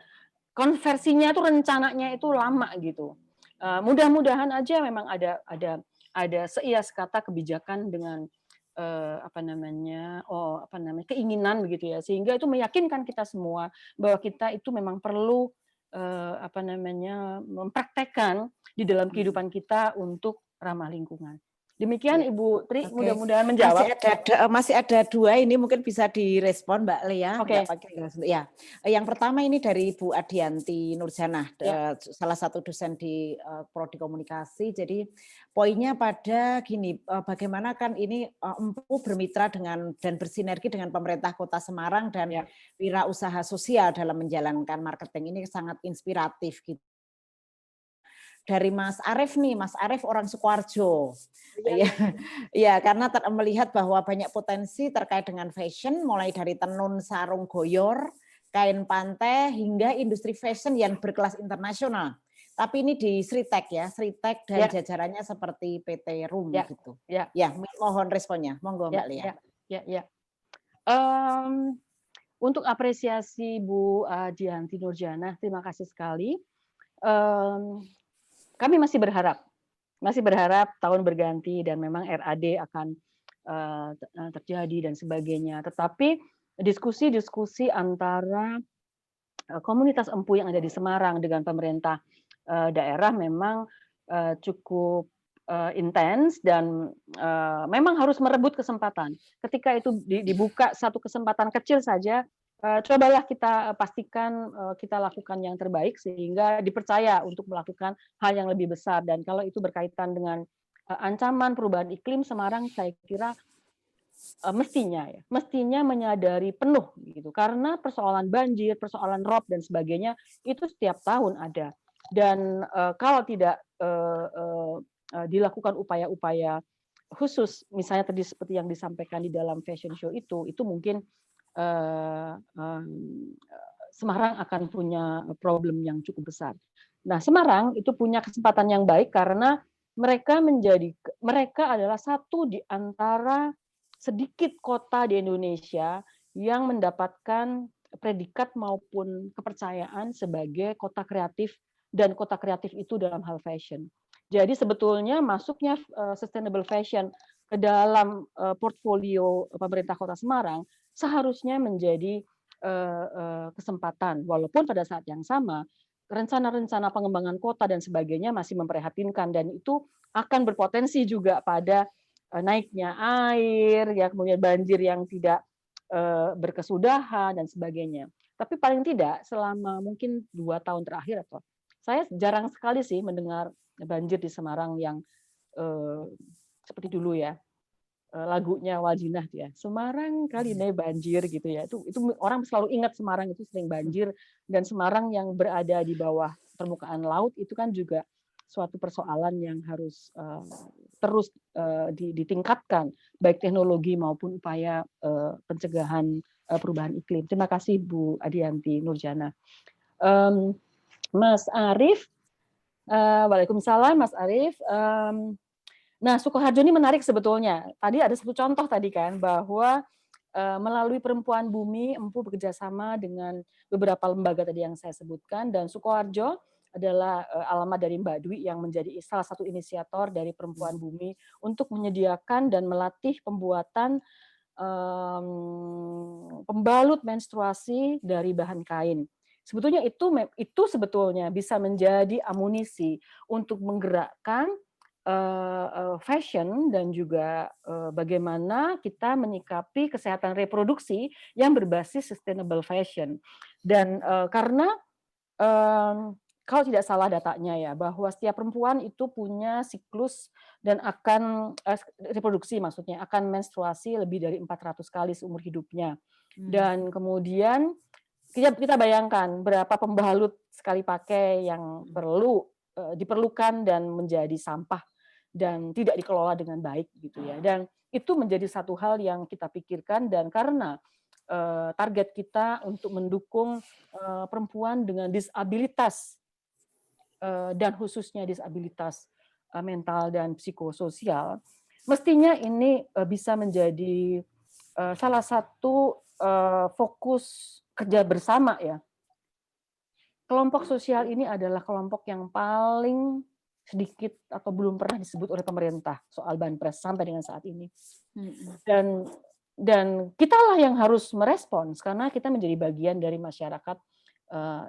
Speaker 1: konversinya itu rencananya itu lama gitu. Mudah-mudahan aja memang ada seias kata kebijakan dengan keinginan begitu ya, sehingga itu meyakinkan kita semua bahwa kita itu memang perlu mempraktekkan di dalam kehidupan kita untuk ramah lingkungan. Demikian Ibu Tri, mudah-mudahan menjawab.
Speaker 3: Masih ada 2 ini mungkin bisa direspon Mbak Lea.
Speaker 1: Oke.
Speaker 3: Ya. Yang pertama ini dari Bu Adianti Nurjanah, salah satu dosen di Prodi Komunikasi. Jadi poinnya pada gini, bagaimana kan ini empu bermitra dengan dan bersinergi dengan pemerintah Kota Semarang dan wirausaha sosial dalam menjalankan marketing, ini sangat inspiratif gitu. Dari Mas Arief nih, Mas Arief orang Sukoharjo. Ya, karena melihat bahwa banyak potensi terkait dengan fashion, mulai dari tenun sarung goyor, kain pantai, hingga industri fashion yang berkelas internasional. Tapi ini di Sritek ya, Sritek dan jajarannya seperti PT Room gitu. Ya, mohon responnya, monggo Mbak Lea.
Speaker 1: Untuk apresiasi Bu Adianti Nurjanah, terima kasih sekali. Kami masih berharap tahun berganti dan memang RAD akan terjadi dan sebagainya. Tetapi diskusi-diskusi antara komunitas empu yang ada di Semarang dengan pemerintah daerah memang cukup intens dan memang harus merebut kesempatan. Ketika itu dibuka satu kesempatan kecil saja, cobalah kita pastikan kita lakukan yang terbaik sehingga dipercaya untuk melakukan hal yang lebih besar. Dan kalau itu berkaitan dengan ancaman perubahan iklim, Semarang saya kira mestinya menyadari penuh gitu, karena persoalan banjir, persoalan rob dan sebagainya itu setiap tahun ada. Dan kalau tidak dilakukan upaya-upaya khusus, misalnya tadi seperti yang disampaikan di dalam fashion show itu mungkin Semarang akan punya problem yang cukup besar. Nah, Semarang itu punya kesempatan yang baik karena mereka adalah satu di antara sedikit kota di Indonesia yang mendapatkan predikat maupun kepercayaan sebagai kota kreatif, dan kota kreatif itu dalam hal fashion. Jadi sebetulnya masuknya sustainable fashion ke dalam portfolio pemerintah Kota Semarang seharusnya menjadi kesempatan, walaupun pada saat yang sama rencana-rencana pengembangan kota dan sebagainya masih memprihatinkan, dan itu akan berpotensi juga pada naiknya air, ya, kemudian banjir yang tidak berkesudahan dan sebagainya. Tapi paling tidak selama mungkin 2 tahun terakhir, atau saya jarang sekali sih mendengar banjir di Semarang yang seperti dulu ya. lagunya Waldinah ya, Semarang kali ini banjir gitu ya. Itu orang selalu ingat Semarang itu sering banjir, dan Semarang yang berada di bawah permukaan laut itu kan juga suatu persoalan yang harus terus ditingkatkan, baik teknologi maupun upaya pencegahan perubahan iklim. Terima kasih Bu Adianti Nurjana. Mas Arief, waalaikumsalam Mas Arief. Nah, Sukoharjo ini menarik sebetulnya. Tadi ada satu contoh tadi kan, bahwa melalui Perempuan Bumi, Empu bekerjasama dengan beberapa lembaga tadi yang saya sebutkan, dan Sukoharjo adalah alamat dari Mbak Dwi yang menjadi salah satu inisiator dari Perempuan Bumi untuk menyediakan dan melatih pembuatan pembalut menstruasi dari bahan kain. Sebetulnya itu sebetulnya bisa menjadi amunisi untuk menggerakkan fashion dan juga bagaimana kita menyikapi kesehatan reproduksi yang berbasis sustainable fashion. Dan karena kalau tidak salah datanya ya, bahwa setiap perempuan itu punya siklus dan akan reproduksi, maksudnya akan menstruasi lebih dari 400 kali seumur hidupnya. Dan kemudian kita bayangkan berapa pembalut sekali pakai yang diperlukan dan menjadi sampah dan tidak dikelola dengan baik gitu ya. Dan itu menjadi satu hal yang kita pikirkan, dan karena target kita untuk mendukung perempuan dengan disabilitas dan khususnya disabilitas mental dan psikososial, mestinya ini bisa menjadi salah satu fokus kerja bersama ya. Kelompok sosial ini adalah kelompok yang paling sedikit atau belum pernah disebut oleh pemerintah soal banpres sampai dengan saat ini. Dan kitalah yang harus merespons, karena kita menjadi bagian dari masyarakat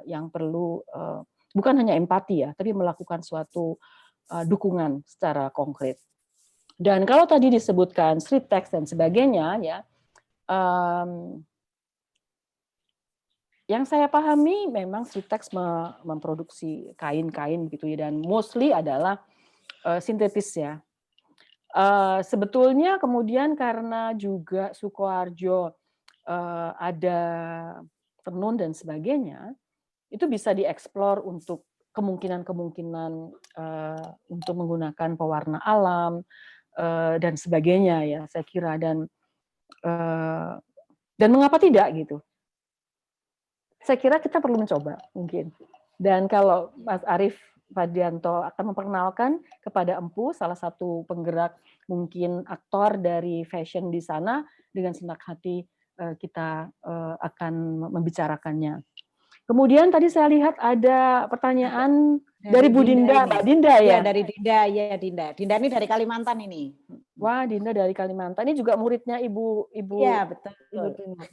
Speaker 1: yang perlu bukan hanya empati ya, tapi melakukan suatu dukungan secara konkret. Dan kalau tadi disebutkan street text dan sebagainya ya, yang saya pahami memang street text memproduksi kain-kain gitu ya, dan mostly adalah sintetis ya. Sebetulnya kemudian karena juga Sukoharjo ada tenun dan sebagainya, itu bisa dieksplor untuk kemungkinan-kemungkinan untuk menggunakan pewarna alam dan sebagainya ya, saya kira. Dan mengapa tidak gitu? Saya kira kita perlu mencoba mungkin. Dan kalau Mas Arief Fadianto akan memperkenalkan kepada Empu, salah satu penggerak mungkin aktor dari fashion di sana, dengan senang hati kita akan membicarakannya. Kemudian tadi saya lihat ada pertanyaan dari Bu Dinda, Mbak Dinda ya?
Speaker 3: Dari Dinda, ya Dinda. Dinda ini dari Kalimantan ini.
Speaker 1: Wah, Dinda dari Kalimantan. Ini juga muridnya Ibu.
Speaker 3: Iya, betul.
Speaker 1: Ibu Tunggu.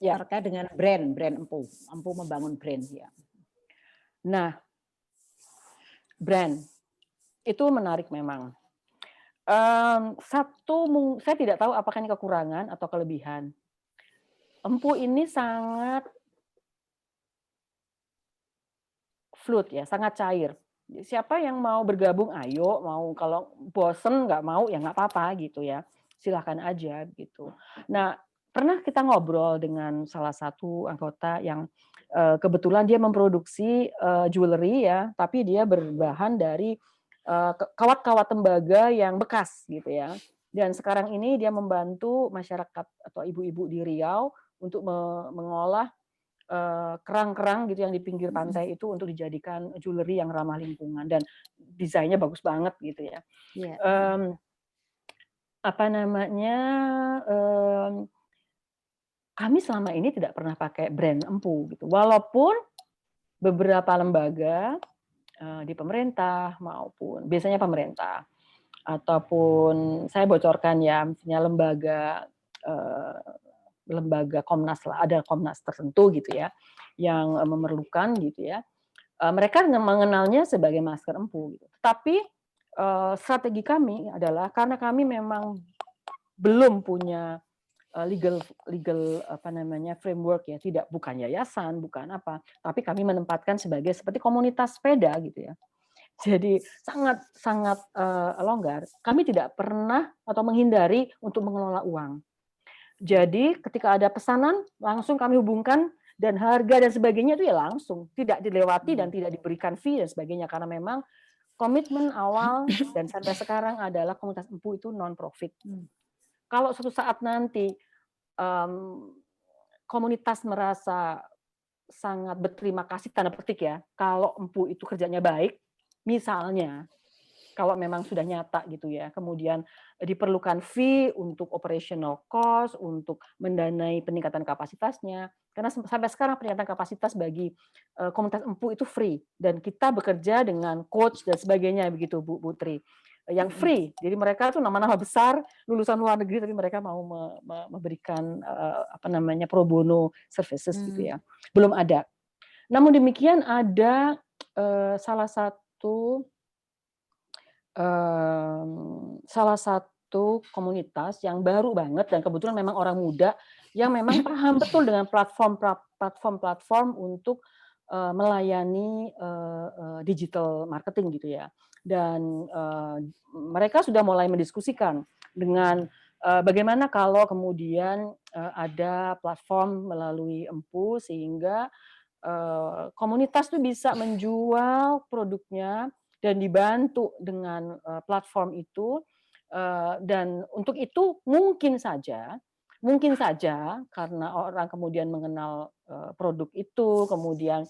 Speaker 3: Ya. Terkait dengan brand Empu membangun brand ya.
Speaker 1: Nah, brand itu menarik memang. Saya tidak tahu apakah ini kekurangan atau kelebihan. Empu ini sangat fluid ya, sangat cair. Siapa yang mau bergabung, ayo. Mau, kalau bosen nggak mau ya nggak apa-apa gitu ya. Silahkan aja gitu. Nah, pernah kita ngobrol dengan salah satu anggota yang kebetulan dia memproduksi jewelry ya, tapi dia berbahan dari kawat-kawat tembaga yang bekas gitu ya. Dan sekarang ini dia membantu masyarakat atau ibu-ibu di Riau untuk mengolah kerang-kerang gitu yang di pinggir pantai itu untuk dijadikan jewelry yang ramah lingkungan, dan desainnya bagus banget gitu ya. Kami selama ini tidak pernah pakai brand Empu gitu, walaupun beberapa lembaga di pemerintah maupun biasanya pemerintah ataupun saya bocorkan ya, misalnya lembaga Komnas lah, ada Komnas tertentu gitu ya yang memerlukan gitu ya, mereka mengenalnya sebagai masker Empu gitu. Tapi strategi kami adalah karena kami memang belum punya legal framework ya, bukan yayasan, bukan apa, tapi kami menempatkan sebagai seperti komunitas sepeda gitu ya. Jadi sangat longgar. Kami tidak pernah atau menghindari untuk mengelola uang. Jadi ketika ada pesanan langsung kami hubungkan dan harga dan sebagainya itu ya langsung, tidak dilewati dan tidak diberikan fee dan sebagainya karena memang komitmen awal dan sampai sekarang adalah komunitas Empu itu non profit. Kalau suatu saat nanti komunitas merasa sangat berterima kasih tanda petik ya, kalau Empu itu kerjanya baik, misalnya kalau memang sudah nyata gitu ya, kemudian diperlukan fee untuk operational cost, untuk mendanai peningkatan kapasitasnya, karena sampai sekarang peningkatan kapasitas bagi komunitas Empu itu free dan kita bekerja dengan coach dan sebagainya begitu Bu Putri. Yang free, jadi mereka tuh nama-nama besar lulusan luar negeri tapi mereka mau memberikan apa namanya pro bono services gitu ya. Belum ada. Namun demikian ada salah satu komunitas yang baru banget dan kebetulan memang orang muda yang memang paham betul dengan platform untuk melayani digital marketing gitu ya. Dan mereka sudah mulai mendiskusikan dengan bagaimana kalau kemudian ada platform melalui Empu sehingga komunitas tuh bisa menjual produknya dan dibantu dengan platform itu dan untuk itu mungkin saja karena orang kemudian mengenal produk itu kemudian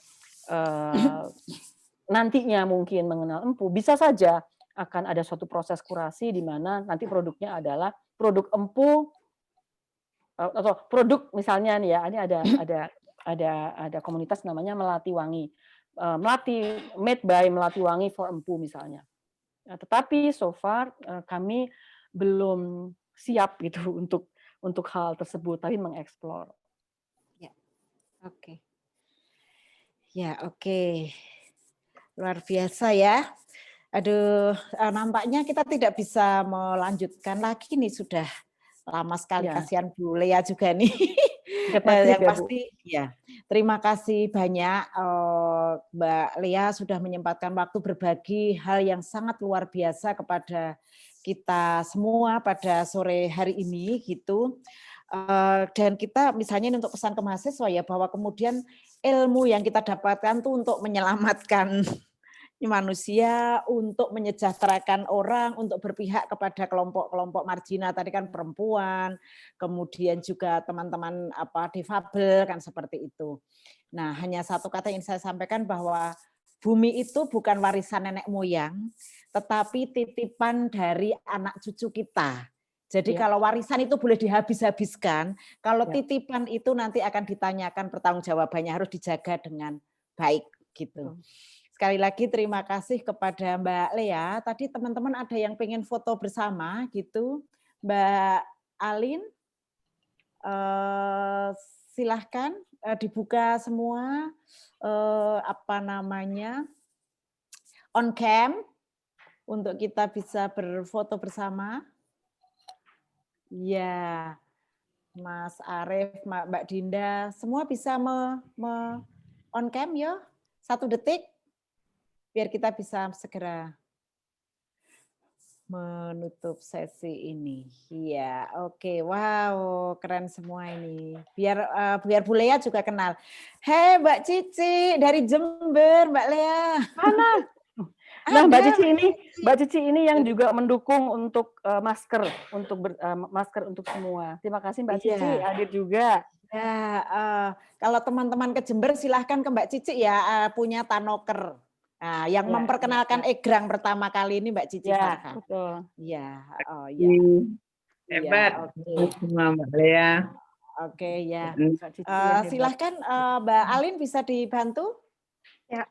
Speaker 1: nantinya mungkin mengenal Empu bisa saja akan ada suatu proses kurasi di mana nanti produknya adalah produk Empu atau produk misalnya nih ya ini ada komunitas namanya Melati Wangi. Melati made by Melati Wangi for Empu misalnya. Nah, tetapi so far kami belum siap gitu untuk hal tersebut, tapi mengeksplor.
Speaker 3: Ya, oke. Ya, oke. Luar biasa ya. Aduh, nampaknya kita tidak bisa melanjutkan lagi nih sudah lama sekali
Speaker 1: Ya.
Speaker 3: kasihan Bu Lea juga nih.
Speaker 1: Yang
Speaker 3: pasti ya. Terima kasih banyak Mbak Lea sudah menyempatkan waktu berbagi hal yang sangat luar biasa kepada kita semua pada sore hari ini gitu. Dan kita misalnya untuk pesan ke mahasiswa ya bahwa kemudian ilmu yang kita dapatkan tuh untuk menyelamatkan manusia, untuk menyejahterakan orang, untuk berpihak kepada kelompok-kelompok marginal tadi kan perempuan, kemudian juga teman-teman difabel kan seperti itu. Nah, hanya satu kata yang saya sampaikan bahwa bumi itu bukan warisan nenek moyang, tetapi titipan dari anak cucu kita. Jadi kalau warisan itu boleh dihabis-habiskan, kalau titipan itu nanti akan ditanyakan pertanggungjawabannya harus dijaga dengan baik gitu. Sekali lagi terima kasih kepada Mbak Lea. Tadi teman-teman ada yang pengen foto bersama gitu. Mbak Alin, silahkan dibuka semua on cam untuk kita bisa berfoto bersama. Ya, Mas Arief, Mbak Dinda, semua bisa on cam ya, 1 detik, biar kita bisa segera menutup sesi ini. Iya, oke. Wow, keren semua ini. Biar Bu Lea juga kenal. Hei Mbak Cici dari Jember, Mbak Lea.
Speaker 1: Mana? Nah, Mbak Cici ini yang juga mendukung untuk masker untuk semua. Terima kasih Mbak Cici hadir juga.
Speaker 3: Ya, kalau teman-teman ke Jember silahkan ke Mbak Cici ya, punya Tanoker. Nah, yang memperkenalkan egrang pertama kali ini Mbak Cici Farha.
Speaker 1: Betul.
Speaker 3: Iya, oh
Speaker 5: ya. Hebat. Semua Mbak Lea.
Speaker 3: Oke, ya. Silahkan Mbak Alin bisa dibantu?
Speaker 4: Ya,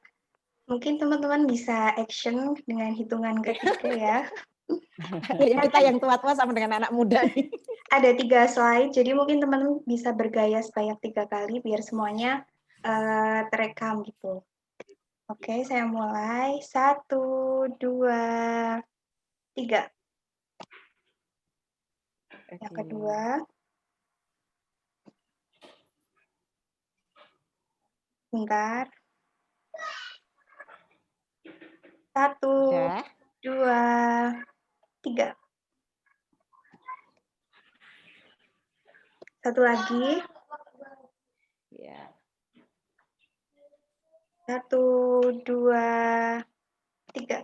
Speaker 4: mungkin teman-teman bisa action dengan hitungan ketiga ya.
Speaker 3: Kita yang tua-tua sama dengan anak muda.
Speaker 4: Ada 3 slide, jadi mungkin teman-teman bisa bergaya sebanyak 3 kali biar semuanya terekam gitu. Oke, saya mulai. 1, 2, 3. Yang kedua. Bentar. 1,
Speaker 3: Udah.
Speaker 4: 2, 3. Satu lagi.
Speaker 3: Ya.
Speaker 4: 1, 2, 3.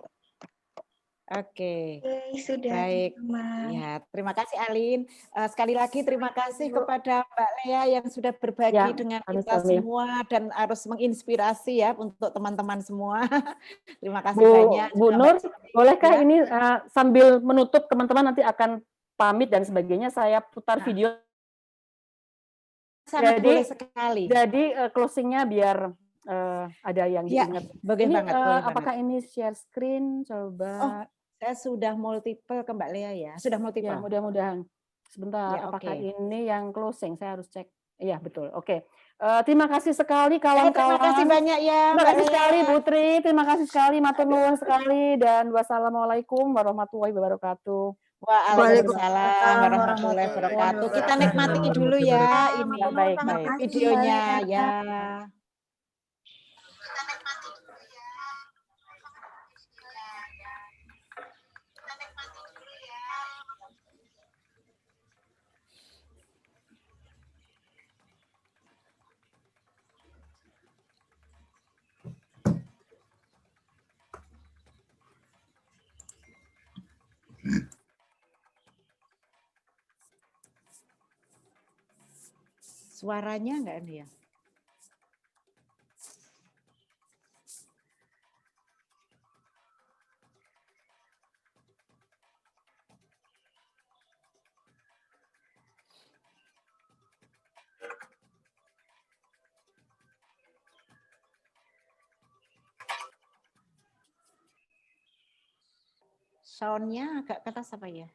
Speaker 3: Oke.
Speaker 4: Oke, sudah.
Speaker 3: Baik.
Speaker 4: teman-teman.
Speaker 3: Ya, terima kasih Alin. Sekali lagi terima kasih
Speaker 4: Bu.
Speaker 3: kepada Mbak Lea yang sudah berbagi
Speaker 1: Ya,
Speaker 3: dengan kita
Speaker 1: kami-kami.
Speaker 3: semua dan harus menginspirasi ya untuk teman-teman semua. Terima kasih
Speaker 1: Bu
Speaker 3: banyak.
Speaker 1: Nur, bolehkah
Speaker 3: Ya.
Speaker 1: ini sambil menutup teman-teman nanti akan pamit dan sebagainya, saya putar video.
Speaker 3: Sangat boleh sekali.
Speaker 1: Jadi closing-nya biar ada yang
Speaker 3: Ya,
Speaker 1: diingat.
Speaker 3: boleh
Speaker 1: Ini
Speaker 3: banget, boleh
Speaker 1: apakah
Speaker 3: banget.
Speaker 1: ini share screen?
Speaker 3: Oh,
Speaker 1: Coba.
Speaker 3: saya sudah multiple ke Mbak Lea ya. Sudah multiple.
Speaker 1: Ya, mudah-mudahan. Sebentar,
Speaker 3: Ya,
Speaker 1: apakah
Speaker 3: oke.
Speaker 1: ini yang closing? Saya harus cek. Iya, betul. Oke. Terima kasih sekali
Speaker 3: Terima
Speaker 1: kawan-kawan.
Speaker 3: kasih banyak ya
Speaker 1: Terima
Speaker 3: Mbak
Speaker 1: kasih
Speaker 3: Lea.
Speaker 1: sekali Bu Tri, terima kasih sekali matur nuwun sekali dan wassalamualaikum warahmatullahi wabarakatuh.
Speaker 3: Waalaikumsalam warahmatullahi wabarakatuh. Kita nikmati dulu ya ini
Speaker 1: Baik, baik.
Speaker 3: videonya ya. Suaranya enggak ini ya? Sound-nya agak keras apa ya?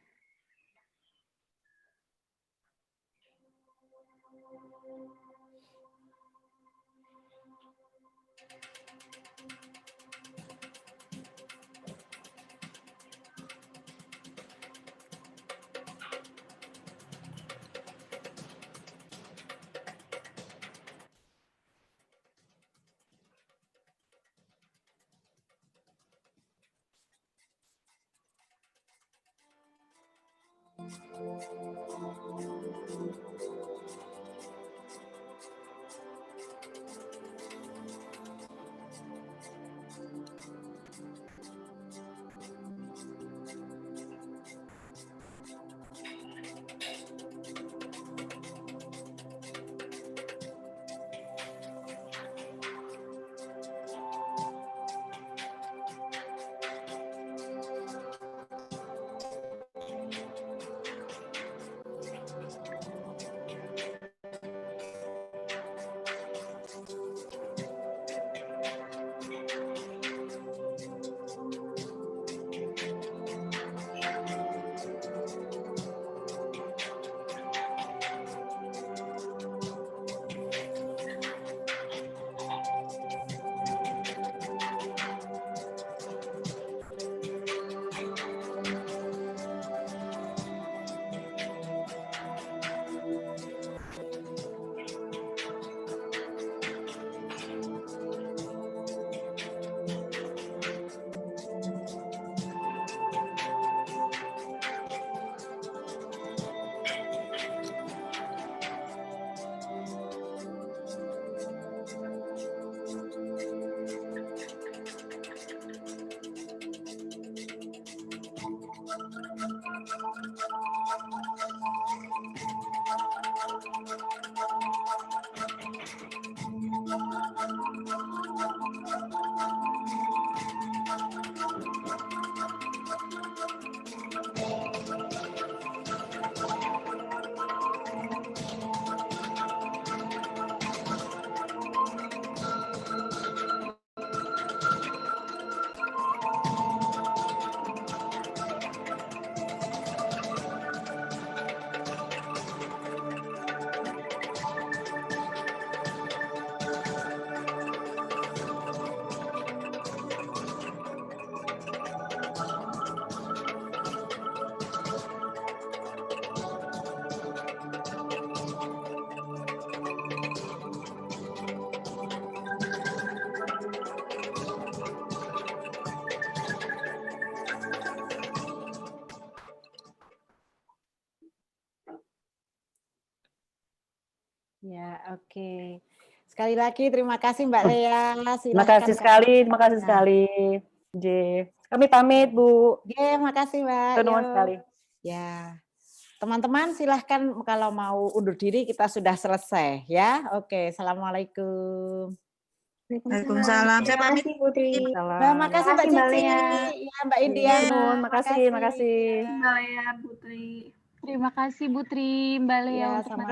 Speaker 3: Ya, oke. Sekali lagi terima kasih Mbak Lea.
Speaker 1: Terima kasih sekali, terima kasih sekali. J. Kami pamit, Bu.
Speaker 3: Oke, makasih Mbak.
Speaker 1: Nuwun sekali.
Speaker 3: Ya. Teman-teman silahkan kalau mau undur diri kita sudah selesai ya. Oke, assalamualaikum.
Speaker 4: Waalaikumsalam. Saya pamit Putri.
Speaker 3: Terima kasih Mbak
Speaker 4: Mbak
Speaker 3: Cici,
Speaker 4: Lea.
Speaker 3: ya Mbak India.
Speaker 1: Nuwun, makasih.
Speaker 2: Mbak Lea, Putri. Terima kasih Putri, Mbak Lea
Speaker 3: Ya,
Speaker 2: untuk
Speaker 3: sama-sama.